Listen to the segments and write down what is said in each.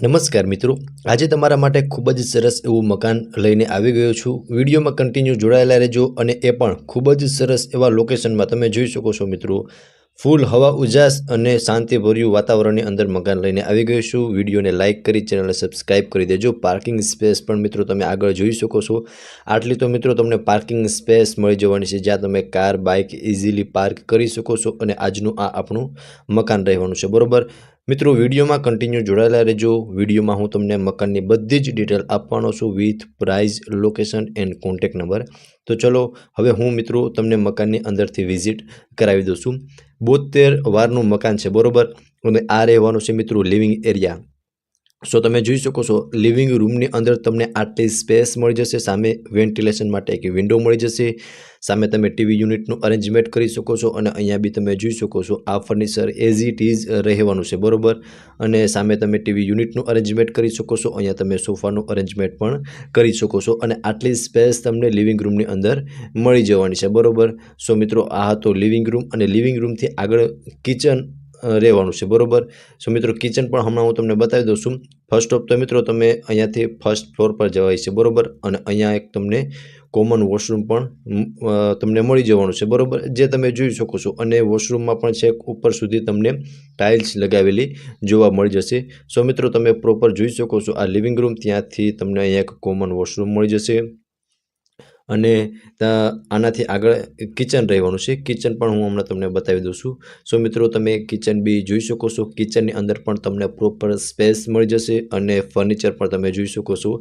નમસ્કાર મિત્રો, આજે તમારા માટે ખૂબ જ સરસ એવું મકાન લઈને આવી ગયો છું। વિડીયોમાં કન્ટિન્યુ જોડાયેલા રહેજો અને એ પણ ખૂબ જ સરસ એવા લોકેશનમાં તમે જોઈ શકો છો મિત્રો। ફૂલ હવા ઉજાસ અને શાંતિભર્યું વાતાવરણની અંદર મકાન લઈને આવી ગયો છું। વિડીયોને લાઇક કરી ચેનલને સબસ્ક્રાઇબ કરી દેજો। પાર્કિંગ સ્પેસ પણ મિત્રો તમે આગળ જોઈ શકો છો। આટલી તો મિત્રો તમને પાર્કિંગ સ્પેસ મળી જવાની છે, જ્યાં તમે કાર બાઇક ઇઝીલી પાર્ક કરી શકો છો અને આજનું આ આપણું મકાન રહેવાનું છે, બરોબર મિત્રો। વિડીયોમાં કન્ટિન્યુ જોડાયેલા રહેજો। વિડીયોમાં હું તમને મકાનની બધી જ ડિટેલ આપવાનો છું with price, location and contact number. તો ચલો હવે હું મિત્રો તમને મકાનની અંદરથી વિઝિટ કરાવી દઉં છું। 72 વારનું મકાન છે, બરોબર। અને આ રહેવાનું છે મિત્રો લિવિંગ એરિયા। સો તમે જોઈ શકો છો લિવિંગ રૂમની અંદર તમને આટલી સ્પેસ મળી જશે। સામે વેન્ટિલેશન માટે એક વિન્ડો મળી જશે। સામે તમે ટીવી યુનિટનું અરેન્જમેન્ટ કરી શકો છો અને અહીંયા બી તમે જોઈ શકો છો આ ફર્નિચર એઝ ઇટ ઇઝ રહેવાનું છે, બરોબર। અને સામે તમે ટીવી યુનિટનું અરેન્જમેન્ટ કરી શકો છો। અહીંયા તમે સોફાનું અરેન્જમેન્ટ પણ કરી શકો છો અને આટલી સ્પેસ તમને લિવિંગ રૂમની અંદર મળી જવાની છે, બરોબર। સો મિત્રો આ હતો લિવિંગ રૂમ અને લિવિંગ રૂમથી આગળ કિચન રહેવાનું છે, બરોબર। સો મિત્રો કિચન પણ હમણાં હું તમને બતાવી દઉં છું। ફર્સ્ટ ઓફ તો મિત્રો તમે અહીંયાથી ફર્સ્ટ ફ્લોર પર જવાય છે, બરોબર। અને અહીંયા એક તમને કોમન વોશરૂમ પણ તમને મળી જવાનું છે, બરોબર, જે તમે જોઈ શકો છો। અને વોશરૂમમાં પણ છેક ઉપર સુધી તમને ટાઇલ્સ લગાવેલી જોવા મળી જશે। સો મિત્રો તમે પ્રોપર જોઈ શકો છો આ લિવિંગ રૂમ, ત્યાંથી તમને અહીંયા એક કોમન વોશરૂમ મળી જશે અને આનાથી આગળ કિચન રહેવાનું છે। કિચન પણ હું હમણાં તમને બતાવી દઉં છું। સો મિત્રો તમે કિચન બી જોઈ શકો છો। કિચનની અંદર પણ તમને પ્રોપર સ્પેસ મળી જશે અને ફર્નિચર પણ તમે જોઈ શકો છો।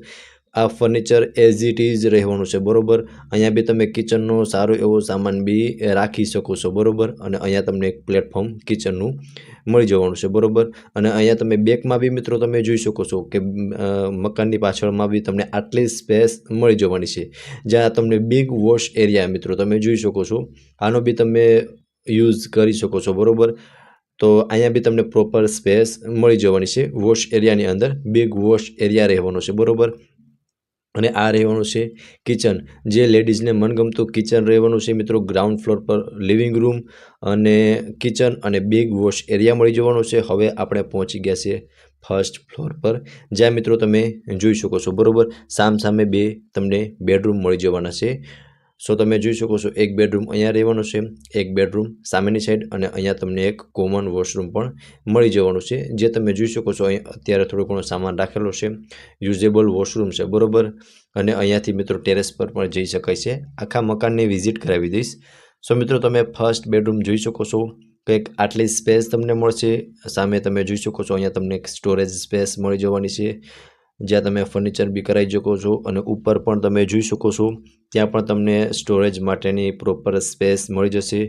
આ ફર્નિચર એઝ ઇટ ઇઝ રહેવાનું છે, બરોબર। અહીંયા બી તમે કિચનનો સારો એવો સામાન બી રાખી શકો છો, બરોબર। અને અહીંયા તમને એક પ્લેટફોર્મ કિચનનું મળી જવાનું છે, બરોબર। અને અહીંયા તમે બેકમાં બી મિત્રો તમે જોઈ શકો છો કે મકાનની પાછળમાં બી તમને આટલી સ્પેસ મળી જવાની છે, જ્યાં તમને બિગ વોશ એરિયા મિત્રો તમે જોઈ શકો છો। આનો બી તમે યુઝ કરી શકો છો, બરોબર। તો અહીંયા બી તમને પ્રોપર સ્પેસ મળી જવાની છે। વોશ એરિયાની અંદર બિગ વોશ એરિયા રહેવાનો છે, બરોબર। અને આ રહેવાનું છે કિચન, જે લેડીઝને મનગમતું કિચન રહેવાનું છે મિત્રો। ગ્રાઉન્ડ ફ્લોર પર લિવિંગ રૂમ અને કિચન અને બિગ વોશ એરિયા મળી જવાનો છે। હવે આપણે પહોંચી ગયા છે ફર્સ્ટ ફ્લોર પર, જ્યાં મિત્રો તમે જોઈ શકો છો, બરોબર। સામે બે તમને બેડરૂમ મળી જવાના છે। સો તમે જોઈ શકો છો એક બેડરૂમ અહીંયા રહેવાનો છે, એક બેડરૂમ સામેની સાઈડ અને અહીંયા તમને એક કોમન વોશરૂમ પણ મળી જવાનું છે, જે તમે જોઈ શકો છો। અહીં અત્યારે થોડો ઘણો સામાન રાખેલો છે, યુઝેબલ વોશરૂમ છે, બરોબર। અને અહીંયાથી મિત્રો ટેરેસ પર પણ જઈ શકાય છે। આખા મકાનની વિઝિટ કરાવી દઈશ। સો મિત્રો તમે ફર્સ્ટ બેડરૂમ જોઈ શકો છો, કંઈક આટલી સ્પેસ તમને મળશે। સામે તમે જોઈ શકો છો અહીંયા તમને એક સ્ટોરેજ સ્પેસ મળી જવાની છે, જ્યાં તમે ફર્નિચર બી કરાવી શકો છો। અને ઉપર પણ તમે જોઈ શકો છો ત્યાં પણ તમને સ્ટોરેજ માટેની પ્રોપર સ્પેસ મળી જશે।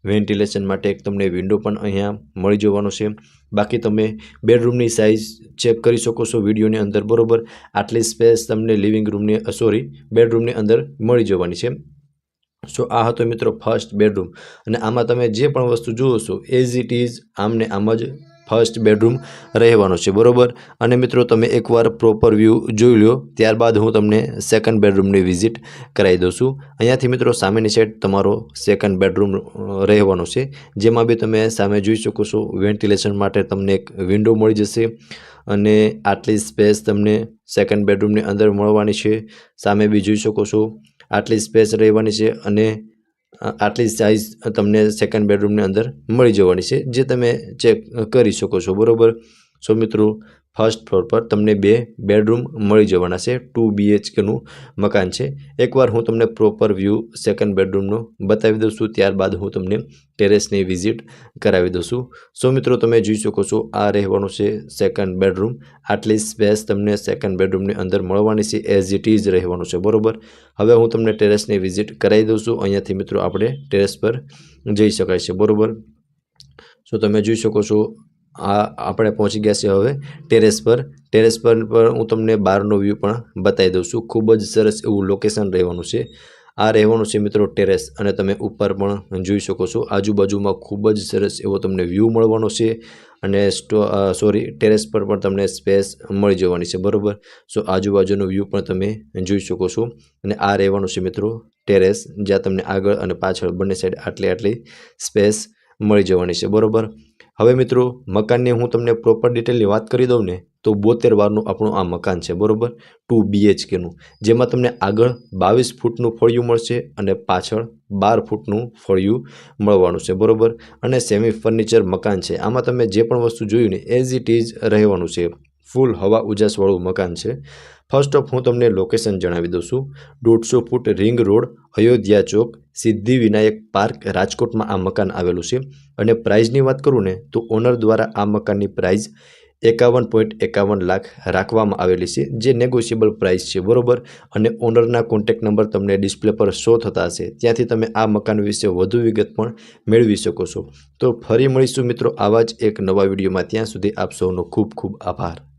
વેન્ટિલેશન માટે એક તમને વિન્ડો પણ અહીંયા મળી જવાનો છે। બાકી તમે બેડરૂમની સાઇઝ ચેક કરી શકો છો વિડીયોની અંદર, બરોબર। આટલી સ્પેસ તમને લિવિંગ રૂમની બેડરૂમની અંદર મળી જવાની છે। સો આ હતો મિત્રો ફર્સ્ટ બેડરૂમ અને આમાં તમે જે પણ વસ્તુ જુઓ છો એઝ ઇટ ઇઝ આમને આમ જ ફર્સ્ટ બેડરૂમ રહેવાનો છે, બરોબર। અને મિત્રો તમે એકવાર પ્રોપર વ્યૂ જોઈ લો, ત્યારબાદ હું તમને સેકન્ડ બેડરૂમની વિઝિટ કરાવી દઉં છું। અહીંયાથી મિત્રો સામેની સાઈડ તમારો સેકન્ડ બેડરૂમ રહેવાનો છે, જેમાં બી તમે સામે જોઈ શકો છો વેન્ટિલેશન માટે તમને એક વિન્ડો મળી જશે અને આટલી સ્પેસ તમને સેકન્ડ બેડરૂમની અંદર મળવાની છે। સામે બી જોઈ શકો છો આટલી સ્પેસ રહેવાની છે અને આટલી સાઇઝ તમને સેકન્ડ બેડરૂમની અંદર મળી જવાની છે, જે તમે ચેક કરી શકો છો, બરોબર। સો મિત્રો ફર્સ્ટ ફ્લોર પર તમને બે બેડરૂમ મળી જવાના છે। 2 BHKનું મકાન છે। એકવાર હું તમને પ્રોપર વ્યૂ સેકન્ડ બેડરૂમનો બતાવી દઉં છું, ત્યારબાદ હું તમને ટેરેસની વિઝિટ કરાવી દઉં છું। સો મિત્રો તમે જોઈ શકો છો આ રહેવાનું છે સેકન્ડ બેડરૂમ। આટલી સ્પેસ તમને સેકન્ડ બેડરૂમની અંદર મળવાની છે, એઝ ઇટ ઇઝ રહેવાનું છે, બરોબર। હવે હું તમને ટેરેસની વિઝિટ કરાવી દઉં છું। અહીંયાથી મિત્રો આપણે ટેરેસ પર જઈ શકાય છે, બરોબર। સો તમે જોઈ શકો છો આ આપણે પહોંચી ગયા છે હવે ટેરેસ પર। ટેરેસ પર હું તમને બહારનો વ્યૂ પણ બતાવી દઉં છું। ખૂબ જ સરસ એવું લોકેશન રહેવાનું છે। આ રહેવાનું છે મિત્રો ટેરેસ અને તમે ઉપર પણ જોઈ શકો છો આજુબાજુમાં ખૂબ જ સરસ એવો તમને વ્યૂ મળવાનો છે અને ટેરેસ પર પણ તમને સ્પેસ મળી જવાની છે, બરોબર। સો આજુબાજુનો વ્યૂ પણ તમે જોઈ શકો છો અને આ રહેવાનું છે મિત્રો ટેરેસ, જ્યાં તમને આગળ અને પાછળ બંને સાઈડ આટલી સ્પેસ મળી જવાની છે, બરોબર। હવે મિત્રો મકાનની હું તમને પ્રોપર ડિટેલની વાત કરી દઉં ને તો 72 વારનું આપણું આ મકાન છે, બરાબર, 2 BHKનું, જેમાં તમને આગળ 22 ફૂટનું ફળિયું મળશે અને પાછળ 12 ફૂટનું ફળિયું મળવાનું છે, બરાબર. અને સેમી ફર્નિચર મકાન છે. આમાં તમે જે પણ વસ્તુ જોયું ને એઝ ઇટ ઇઝ રહેવાનું છે. ફૂલ હવા ઉજાસવાળું મકાન છે. ફર્સ્ટ ઓફ હું તમને લોકેશન જણાવી દઉં છું. 150 ફૂટ રિંગ રોડ, અયોધ્યા ચોક, સિદ્ધિવિનાયક પાર્ક, રાજકોટમાં આ મકાન આવેલું છે. અને પ્રાઇઝની વાત કરું ને તો ઓનર દ્વારા આ મકાનની પ્રાઇઝ 51.51 લાખ રાખવામાં આવેલી છે, જે નેગોશિયેબલ પ્રાઇસ છે, બરાબર. અને ઓનરના કોન્ટેક્ટ નંબર તમને ડિસ્પ્લે પર શો થતા હશે, ત્યાંથી તમે આ મકાન વિશે વધુ વિગત પણ મેળવી શકો છો. તો ફરી મળીશું મિત્રો આવા જ એક નવા વિડીયોમાં. ત્યાં સુધી આપ સૌનો ખૂબ ખૂબ આભાર.